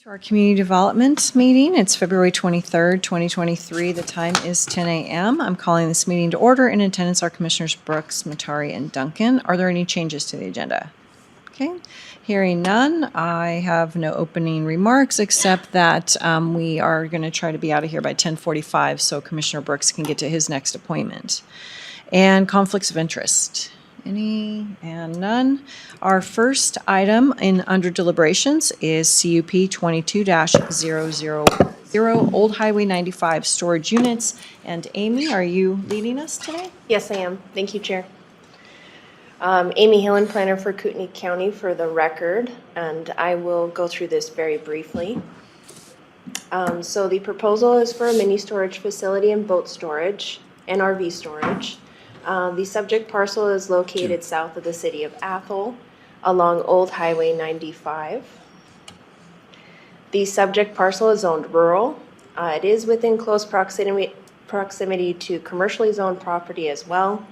To our community development meeting. It's February 23rd, 2023. The time is 10 a.m. I'm calling this meeting to order. In attendance are Commissioners Brooks, Matari, and Duncan. Are there any changes to the agenda? Okay. Hearing none, I have no opening remarks except that we are going to try to be out of here by 10:45 so Commissioner Brooks can get to his next appointment. And conflicts of interest. Any and none. Our first item under deliberations is CUP 22-000, Old Highway 95 storage units. And Amy, are you leading us today? Yes, I am. Thank you, Chair. Amy Hillen, planner for Kootenai County for the record, and I will go through this very briefly. So the proposal is for a mini storage facility and boat storage and RV storage. The subject parcel is located south of the city of Athol along Old Highway 95. The subject parcel is zoned rural. It is within close proximity to commercially zoned property as well.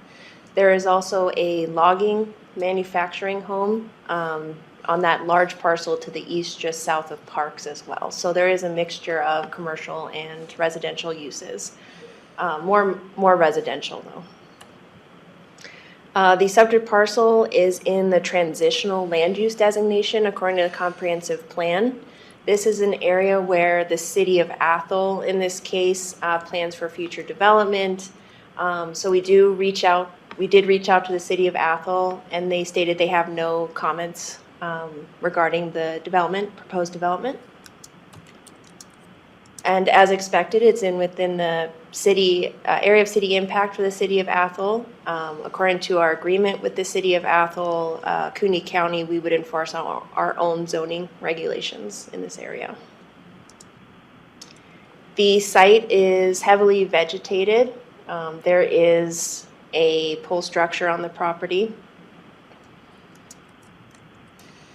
There is also a logging manufacturing home on that large parcel to the east, just south of Parks as well. So there is a mixture of commercial and residential uses. More residential though. The subject parcel is in the transitional land use designation according to the comprehensive plan. This is an area where the city of Athol, in this case, plans for future development. So we did reach out to the city of Athol, and they stated they have no comments regarding the proposed development. And as expected, it's within the city area of city impact for the city of Athol. According to our agreement with the city of Athol, Kootenai County, we would enforce our own zoning regulations in this area. The site is heavily vegetated. There is a pole structure on the property.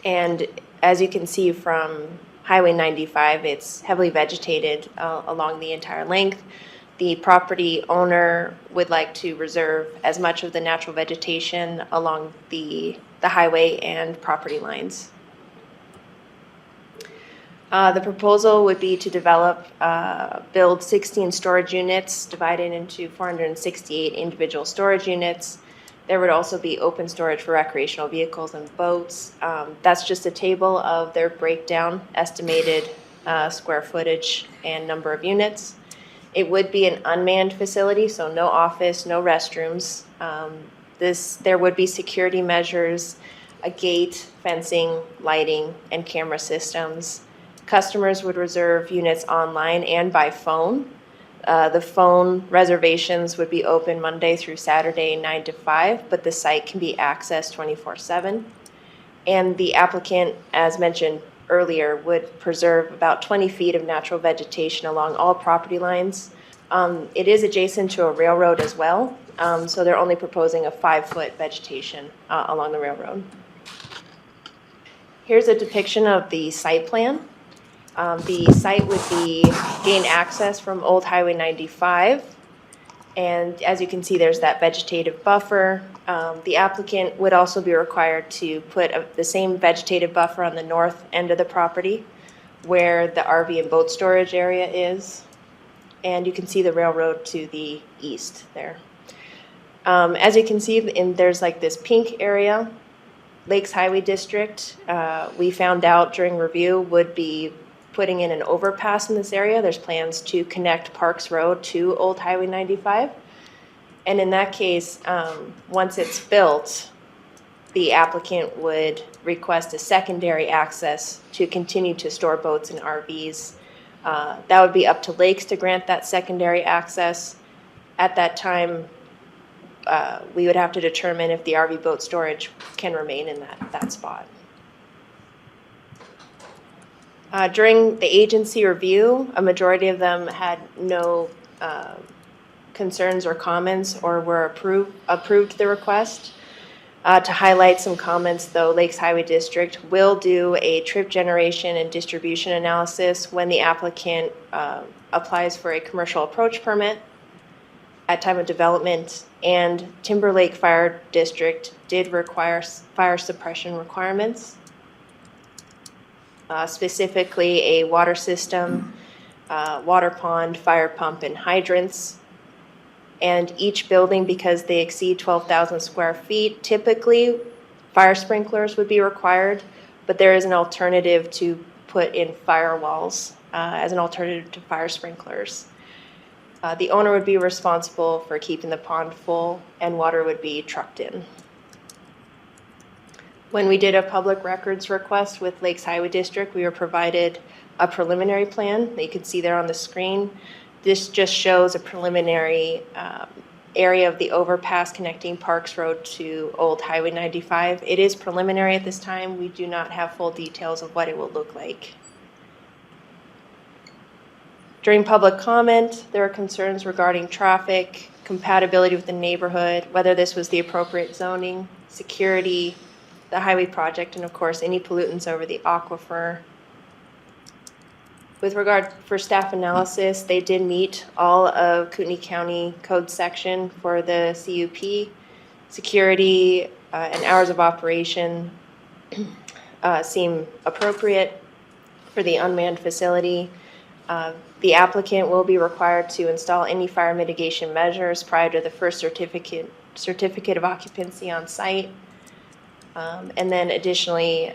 And as you can see from Highway 95, it's heavily vegetated along the entire length. The property owner would like to reserve as much of the natural vegetation along the highway and property lines. The proposal would be to build 16 storage units divided into 468 individual storage units. There would also be open storage for recreational vehicles and boats. That's just a table of their breakdown, estimated square footage and number of units. It would be an unmanned facility, so no office, no restrooms. There would be security measures, a gate, fencing, lighting, and camera systems. Customers would reserve units online and by phone. The phone reservations would be open Monday through Saturday, 9 to 5, but the site can be accessed 24/7. And the applicant, as mentioned earlier, would preserve about 20 feet of natural vegetation along all property lines. It is adjacent to a railroad as well, so they're only proposing a 5-foot vegetation along the railroad. Here's a depiction of the site plan. The site would gain access from Old Highway 95, and as you can see, there's that vegetative buffer. The applicant would also be required to put the same vegetative buffer on the north end of the property where the RV and boat storage area is, and you can see the railroad to the east there. As you can see, there's like this pink area. Lakes Highway District, we found out during review, would be putting in an overpass in this area. There's plans to connect Parks Road to Old Highway 95. And in that case, once it's built, the applicant would request a secondary access to continue to store boats and RVs. That would be up to Lakes to grant that secondary access. At that time, we would have to determine if the RV boat storage can remain in that spot. During the agency review, a majority of them had no concerns or comments or were approved the request. To highlight some comments though, Lakes Highway District will do a trip generation and distribution analysis when the applicant applies for a commercial approach permit at time of development, and Timberlake Fire District did require fire suppression requirements. specifically a water system, water pond, fire pump, and hydrants. And each building, because they exceed 12,000 square feet, typically fire sprinklers would be required, but there is an alternative to put in firewalls as an alternative to fire sprinklers. The owner would be responsible for keeping the pond full, and water would be trucked in. When we did a public records request with Lakes Highway District, we were provided a preliminary plan that you can see there on the screen. This just shows a preliminary area of the overpass connecting Parks Road to Old Highway 95. It is preliminary at this time. We do not have full details of what it will look like. During public comment, there are concerns regarding traffic, compatibility with the neighborhood, whether this was the appropriate zoning, security, the highway project, and of course, any pollutants over the aquifer. With regard for staff analysis, they did meet all of Kootenai County Code section for the CUP. Security and hours of operation seem appropriate for the unmanned facility. The applicant will be required to install any fire mitigation measures prior to the first certificate of occupancy on site. And then additionally,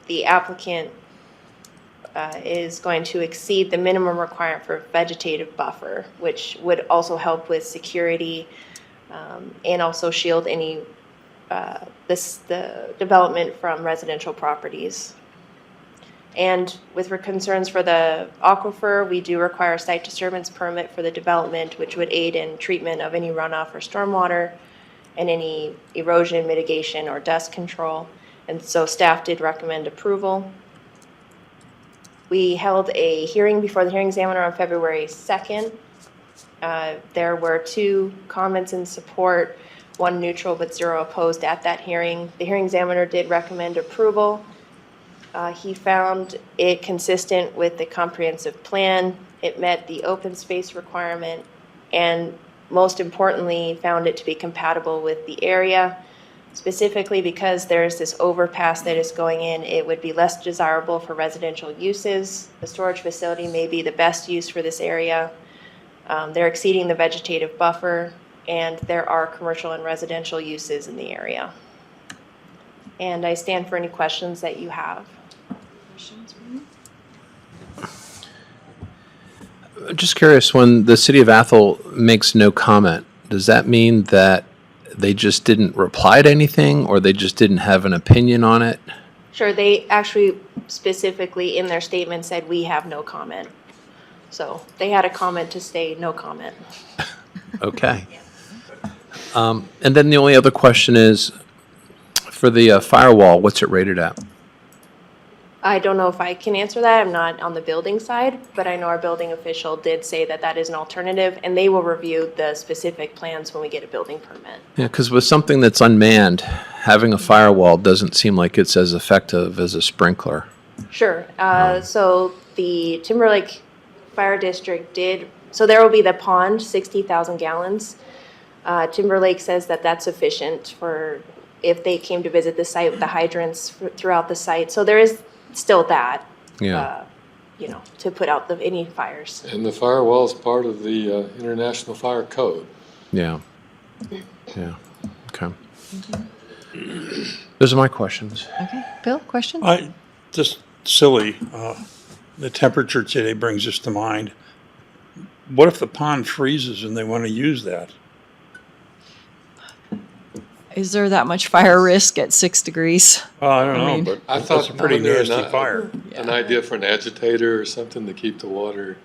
the applicant is going to exceed the minimum requirement for vegetative buffer, which would also help with security and also shield any the development from residential properties. And with concerns for the aquifer, we do require a site disturbance permit for the development, which would aid in treatment of any runoff or stormwater and any erosion mitigation or dust control. And so staff did recommend approval. We held a hearing before the hearing examiner on February 2nd. There were 2 comments in support, 1 neutral but 0 opposed at that hearing. The hearing examiner did recommend approval. He found it consistent with the comprehensive plan. It met the open space requirement, and most importantly, found it to be compatible with the area. Specifically because there's this overpass that is going in, it would be less desirable for residential uses. The storage facility may be the best use for this area. They're exceeding the vegetative buffer, and there are commercial and residential uses in the area. And I stand for any questions that you have. Just curious, when the city of Athol makes no comment, does that mean that they just didn't reply to anything, or they just didn't have an opinion on it? Sure, they actually specifically in their statement said we have no comment. So they had a comment to say no comment. Okay. And then the only other question is, for the firewall, what's it rated at? I don't know if I can answer that. I'm not on the building side, but I know our building official did say that that is an alternative, and they will review the specific plans when we get a building permit. Yeah, because with something that's unmanned, having a firewall doesn't seem like it's as effective as a sprinkler. Sure. So the Timberlake Fire District did, so there will be the pond, 60,000 gallons. Timberlake says that that's sufficient for if they came to visit the site with the hydrants throughout the site. So there is still that, Yeah. To put out any fires. And the firewall is part of the International Fire Code. Yeah. Yeah. Okay. Those are my questions. Okay, Bill, questions? Just silly, the temperature today brings us to mind. What if the pond freezes and they want to use that? Is there that much fire risk at 6 degrees? I don't mean- know, but I that's thought a pretty there was nasty fire. an idea for an agitator or something to keep the water.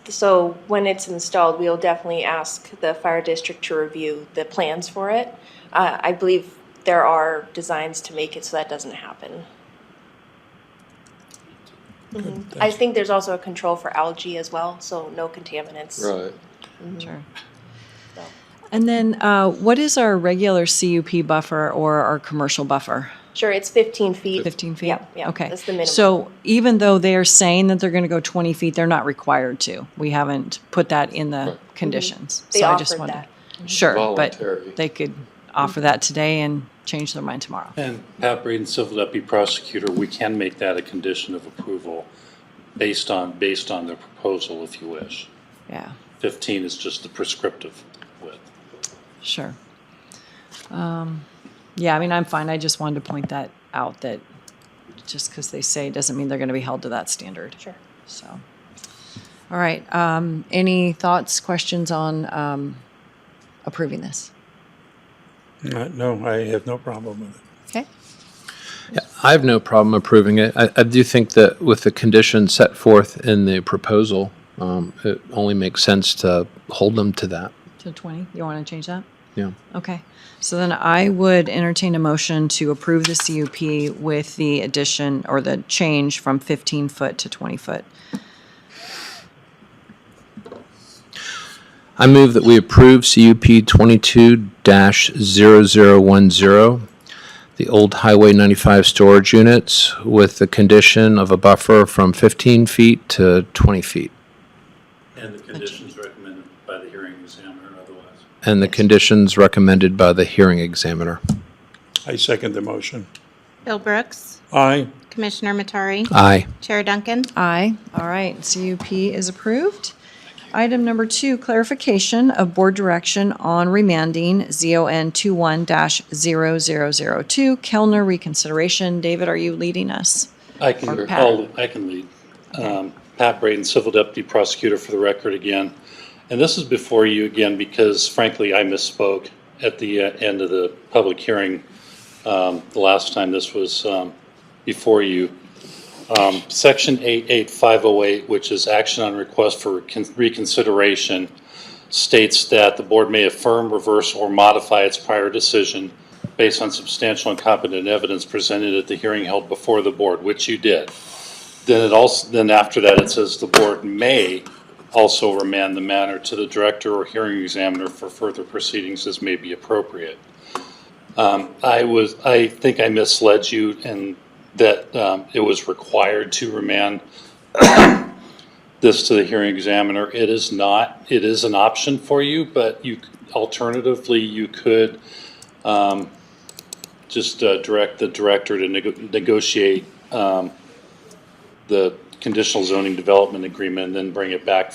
So when it's installed, we'll definitely ask the fire district to review the plans for it. I believe there are designs to make it so that doesn't happen. I think there's also a control for algae as well, so no contaminants. Right. Sure. And then what is our regular CUP buffer or our commercial buffer? Sure, it's 15 feet. 15 feet? Yeah, Okay. that's the minimum. So even though they're saying that they're going to go 20 feet, they're not required to. We haven't put that in the Right. conditions. They So I just offered wanted. that. Sure, Voluntary. but they could offer that today and change their mind tomorrow. And Pat Braden, Civil Deputy Prosecutor, we can make that a condition of approval based on their proposal, if you wish. Yeah, 15 is just the prescriptive width. sure. Yeah, I mean, I'm fine. I just wanted to point that out, that just because they say doesn't mean they're going to be held to that standard. Sure. So, all right. Any thoughts, questions on approving this? No, I have no problem with it. Okay. Yeah, I have no problem approving it. I do think that with the conditions set forth in the proposal, it only makes sense to hold them to that. To 20. You want to change that? Yeah. Okay. So then I would entertain a motion to approve the CUP with the addition or the change from 15 foot to 20 foot. I move that we approve CUP 22-0010, the old Highway 95 storage units, with the condition of a buffer from 15 feet to 20 feet. And the conditions recommended by the hearing examiner otherwise. And the conditions recommended by the hearing examiner. I second the motion. Bill Brooks, Aye. Commissioner Matari, Aye. Chair Duncan. Aye. All right. CUP is approved. Item number 2, clarification of board direction on remanding ZON 21-0002, Kellner reconsideration. David, are you leading us? I can lead. Pat Braden, Civil Deputy Prosecutor for the record again. And this is before you again because frankly I misspoke at the end of the public hearing the last time this was before you. Section 88508, which is action on request for reconsideration, states that the board may affirm, reverse, or modify its prior decision based on substantial and competent evidence presented at the hearing held before the board, which you did. Then after that it says the board may also remand the matter to the director or hearing examiner for further proceedings as may be appropriate. I think I misled you and that it was required to remand this to the hearing examiner. It is not. It is an option for you, but alternatively you could just direct the director to negotiate the conditional zoning development agreement and then bring it back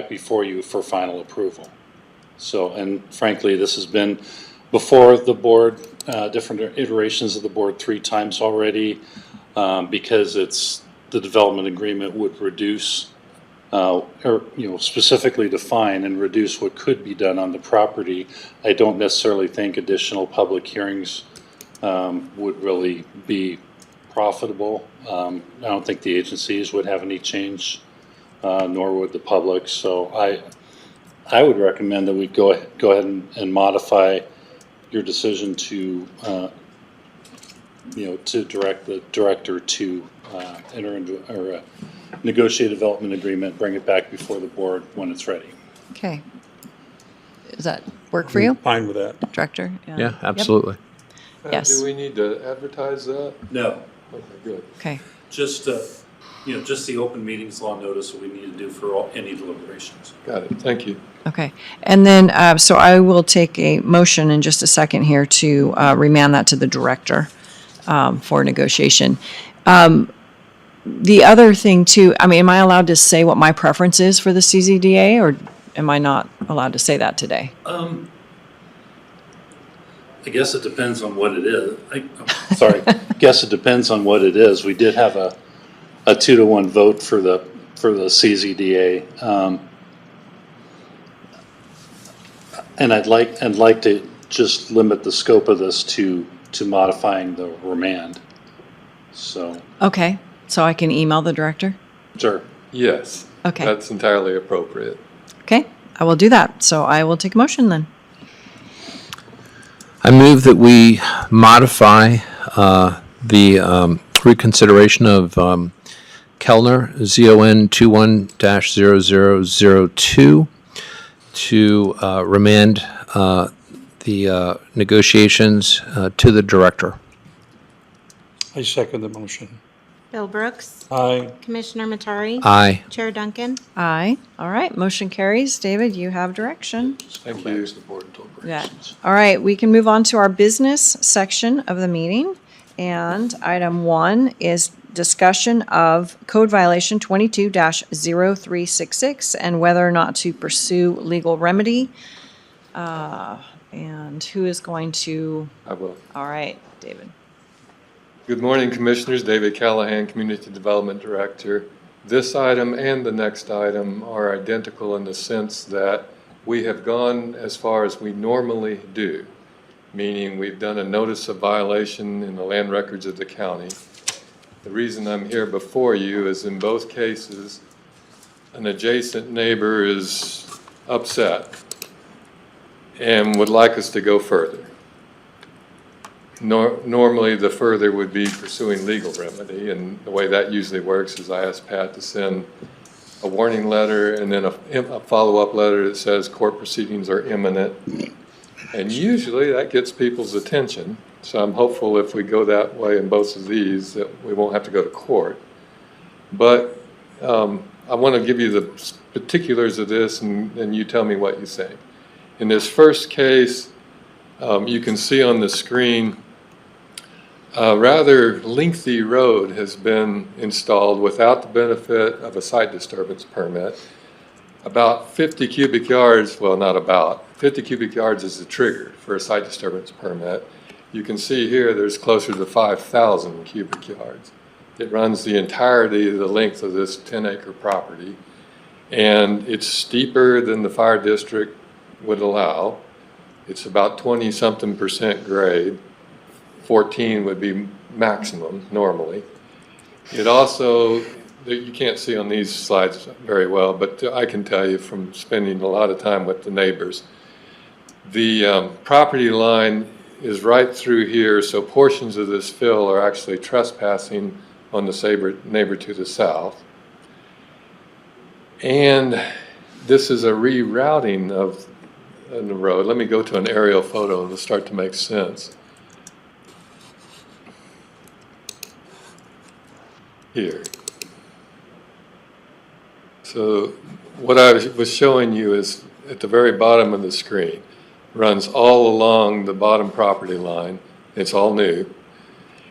before you for final approval. So, and frankly, this has been before the board, different iterations of the board 3 times already, because the development agreement would reduce, or specifically define and reduce what could be done on the property. I don't necessarily think additional public hearings would really be profitable. I don't think the agencies would have any change, nor would the public. So I would recommend that we go ahead and modify your decision to to direct the director to enter into or negotiate a development agreement, bring it back before the board when it's ready. Okay. Does that work for you, Fine with that. Director? Yeah, Yep. absolutely. Yes. Do we need to advertise that? No, Okay, good. Okay. just just the open meetings law notice that we need to do for any deliberations. Got it. Thank you. Okay. And then, so I will take a motion in just a second here to remand that to the director for negotiation. The other thing too, I mean, am I allowed to say what my preference is for the CZDA, or am I not allowed to say that today? I guess it depends on what it is. Guess it depends on what it is. We did have a 2-to-1 vote for the CZDA, and I'd like to just limit the scope of this to modifying the remand. So Okay. So I can email the director? sure. Yes. Okay. That's entirely appropriate. Okay. I will do that. So I will take a motion then. I move that we modify the reconsideration of Kellner, ZON 21-0002, to remand the negotiations to the director. I second the motion. Bill Brooks. Aye. Commissioner Matari. Aye. Chair Duncan. Aye. All right, motion carries. David, you have direction. Thank you. The board until Yeah. operations. All right, we can move on to our business section of the meeting. And item 1 is discussion of code violation 22-0366 and whether or not to pursue legal remedy. And who is going to, I will. all right, David. Good morning, Commissioners. David Callahan, Community Development Director. This item and the next item are identical in the sense that we have gone as far as we normally do, meaning we've done a notice of violation in the land records of the county. The reason I'm here before you is in both cases, an adjacent neighbor is upset and would like us to go further. Normally, the further would be pursuing legal remedy, and the way that usually works is I ask Pat to send a warning letter and then a follow-up letter that says court proceedings are imminent. And usually that gets people's attention, so I'm hopeful if we go that way in both of these that we won't have to go to court. But I want to give you the particulars of this and you tell me what you think. In this first case, you can see on the screen a rather lengthy road has been installed without the benefit of a site disturbance permit. About 50 cubic yards, well, not about, 50 cubic yards is the trigger for a site disturbance permit. You can see here there's closer to 5,000 cubic yards. It runs the entirety of the length of this 10-acre property, and it's steeper than the fire district would allow. It's about 20-something% grade. 14 would be maximum normally. It also, you can't see on these slides very well, but I can tell you from spending a lot of time with the neighbors, the property line is right through here, so portions of this fill are actually trespassing on the neighbor to the south. And this is a rerouting of the road. Let me go to an aerial photo and it'll start to make sense. Here. So what I was showing you is at the very bottom of the screen, runs all along the bottom property line. It's all new.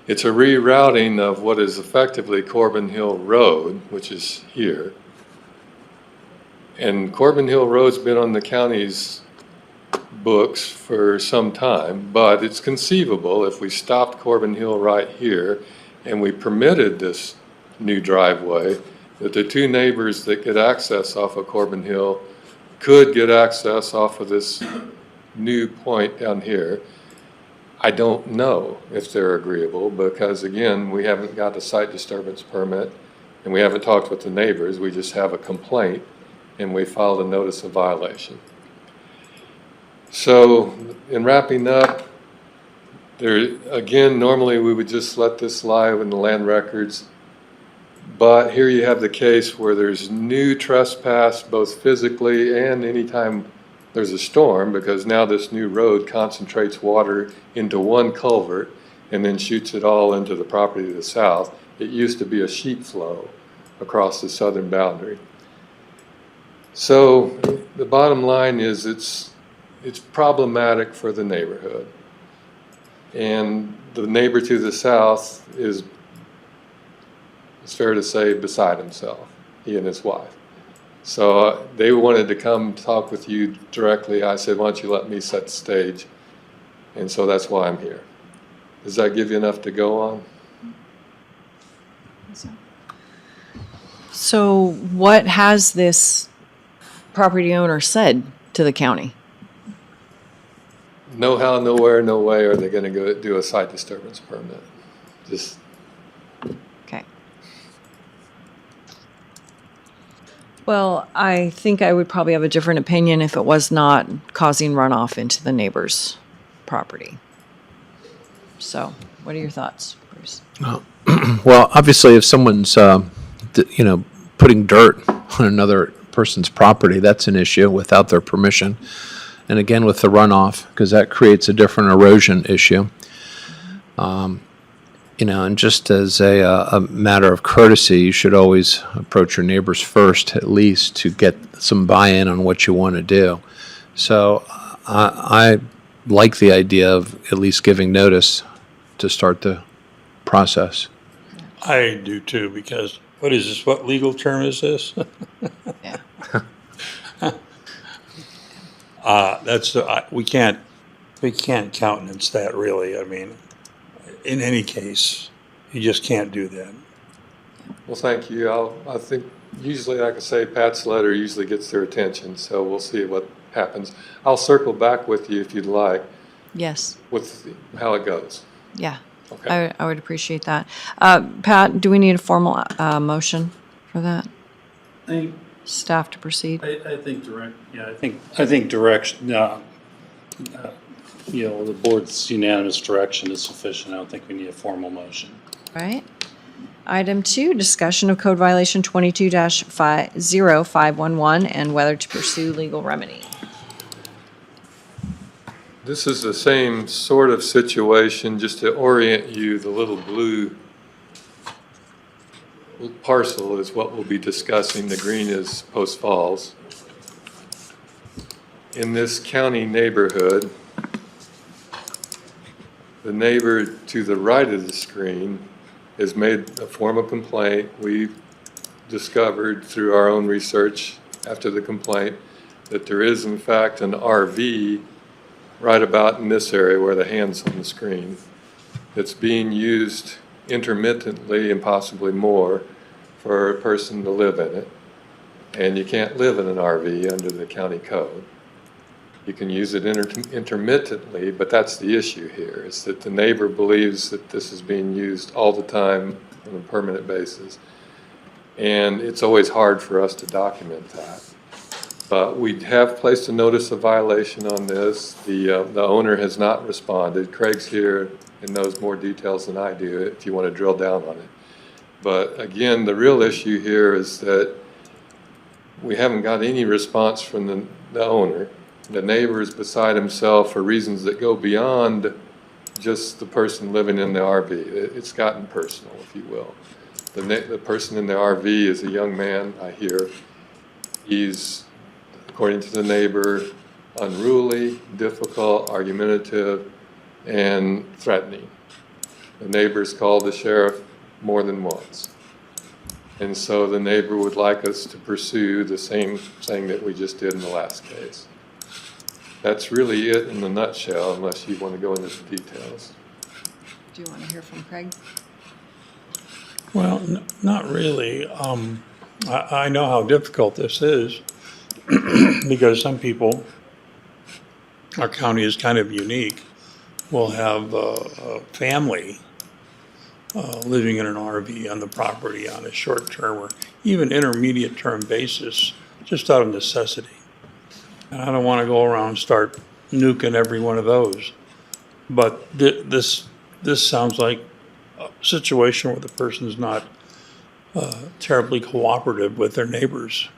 It's a rerouting of what is effectively Corbin Hill Road, which is here. And Corbin Hill Road's been on the county's books for some time, but it's conceivable if we stopped Corbin Hill right here and we permitted this new driveway, that the two neighbors that get access off of Corbin Hill could get access off of this new point down here. I don't know if they're agreeable because, again, we haven't got a site disturbance permit and we haven't talked with the neighbors. We just have a complaint and we filed a notice of violation. So in wrapping up, again, normally we would just let this lie in the land records. But here you have the case where there's new trespass, both physically and anytime there's a storm, because now this new road concentrates water into one culvert and then shoots it all into the property to the south. It used to be a sheet flow across the southern boundary. So the bottom line is it's problematic for the neighborhood. And the neighbor to the south is, it's fair to say, beside himself, he and his wife. So they wanted to come talk with you directly. I said, why don't you let me set the stage? And so that's why I'm here. Does that give you enough to go on? So what has this property owner said to the county? No how, nowhere, no way are they going to go do a site disturbance permit. Just Okay. Well, I think I would probably have a different opinion if it was not causing runoff into the neighbor's property. So, what are your thoughts, Bruce? Well, obviously, if someone's, putting dirt on another person's property, that's an issue without their permission. And again, with the runoff, because that creates a different erosion issue. and just as a matter of courtesy, you should always approach your neighbors first, at least, to get some buy-in on what you want to do. So I like the idea of at least giving notice to start the process. I do too, because what is this? What legal term is this? Yeah. We can't countenance that really. I mean, in any case, you just can't do that. Well, thank you. I think usually, like I say, Pat's letter usually gets their attention, so we'll see what happens. I'll circle back with you if you'd like Yes. with how it goes. Yeah. Okay. I would appreciate that. Pat, do we need a formal motion for that? Staff to proceed? I think I think direction, the board's unanimous direction is sufficient. I don't think we need a formal motion. Right. Item 2, discussion of code violation 22-0511 and whether to pursue legal remedy. This is the same sort of situation, just to orient you, the little blue parcel is what we'll be discussing. The green is Post Falls. In this county neighborhood, the neighbor to the right of the screen has made a formal complaint. We discovered through our own research after the complaint that there is in fact an RV right about in this area where the hand's on the screen that's being used intermittently and possibly more for a person to live in it. And you can't live in an RV under the county code. You can use it intermittently, but that's the issue here, is that the neighbor believes that this is being used all the time on a permanent basis. And it's always hard for us to document that. But we have placed a notice of violation on this. The owner has not responded. Craig's here and knows more details than I do if you want to drill down on it. But again, the real issue here is that we haven't got any response from the owner. The neighbor is beside himself for reasons that go beyond just the person living in the RV. It's gotten personal, if you will. The person in the RV is a young man, I hear. He's, according to the neighbor, unruly, difficult, argumentative, and threatening. The neighbor's called the sheriff more than once. And so the neighbor would like us to pursue the same thing that we just did in the last case. That's really it in a nutshell, unless you want to go into the details. Do you want to hear from Craig? Well, not really. I know how difficult this is because some people, our county is kind of unique, will have a family living in an RV on the property on a short-term or even intermediate-term basis, just out of necessity. And I don't want to go around and start nuking every one of those. But this sounds like a situation where the person's not terribly cooperative with their neighbors.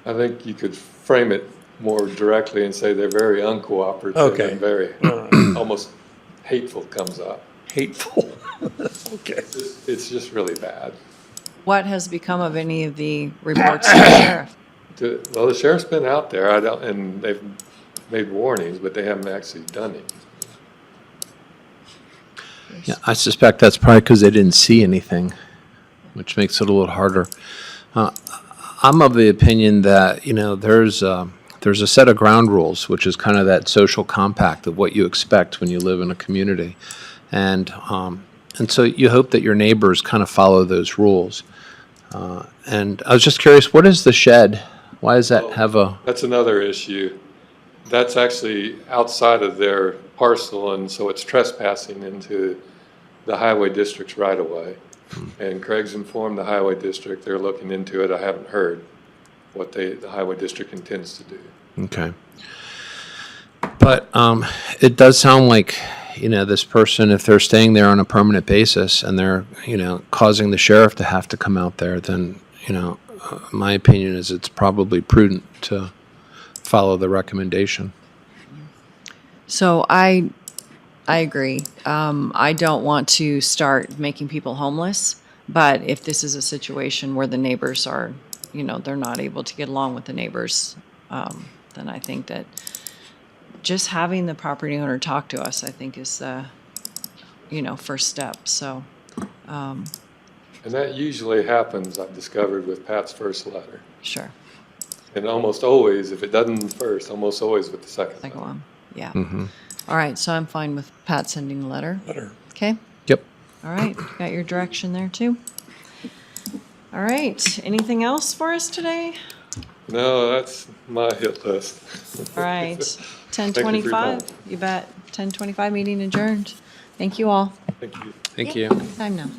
I think you could frame it more directly and say they're very uncooperative Okay. and very almost hateful comes up. Hateful. Okay. It's just really bad. What has become of any of the reports to the sheriff? Well, the sheriff's been out there, and they've made warnings, but they haven't actually done it. Yeah, I suspect that's probably because they didn't see anything, which makes it a little harder. I'm of the opinion that, there's a set of ground rules, which is kind of that social compact of what you expect when you live in a community. And so you hope that your neighbors kind of follow those rules. And I was just curious, what is the shed? Why does that have a... That's another issue. That's actually outside of their parcel, and so it's trespassing into the highway district's right of way. And Craig's informed the highway district, they're looking into it. I haven't heard what the highway district intends to do. Okay. But it does sound like, this person, if they're staying there on a permanent basis and they're, causing the sheriff to have to come out there, then, my opinion is it's probably prudent to follow the recommendation. So I I agree. I don't want to start making people homeless, but if this is a situation where the neighbors are, they're not able to get along with the neighbors, then I think that just having the property owner talk to us, I think is the, first step. So, And that usually happens, I've discovered, with Pat's first letter. sure. And almost always, if it doesn't first, almost always with the second Second letter. one. Yeah. All right. So I'm fine with Pat sending a letter. Better. Okay. Yep. All right. Got your direction there too. All right. Anything else for us today? No, that's my hit list. All right. Thank you for your 10:25. time. You bet. 10:25 meeting adjourned. Thank you all. Thank you. Thank you. Time now.